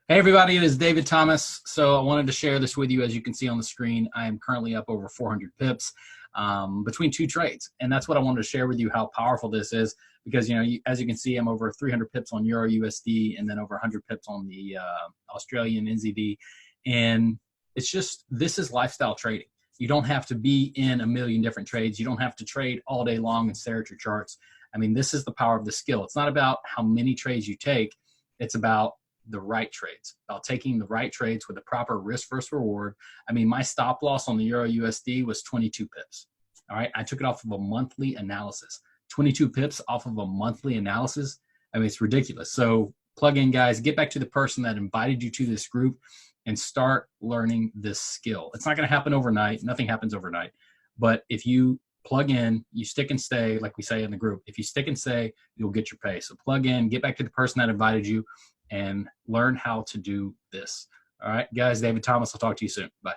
Hey everybody, it is David Thomas. So I wanted to share this with you. As you can see on the screen, I am currently up over 400 pips between two trades. And that's what I wanted to share with you, how powerful this is. Because, as you can see, I'm over 300 pips on Euro USD and then over 100 pips on the Australian NZD. And it's just, this is lifestyle trading. You don't have to be in a million different trades. You don't have to trade all day long and stare at your charts. I mean, this is the power of the skill. It's not about how many trades you take. It's about the right trades, about taking the right trades with the proper risk versus reward. I mean, my stop loss on the Euro USD was 22 pips. All right. I took it off of a monthly analysis, 22 pips off of a monthly analysis. I mean, it's ridiculous. So plug in, guys, get back to the person that invited you to this group and start learning this skill. It's not going to happen overnight. Nothing happens overnight. But if you plug in, you stick and stay, like we say in the group, if you stick and stay, you'll get your pay. So plug in, get back to the person that invited you, and learn how to do this. All right, guys, David Thomas, I'll talk to you soon. Bye.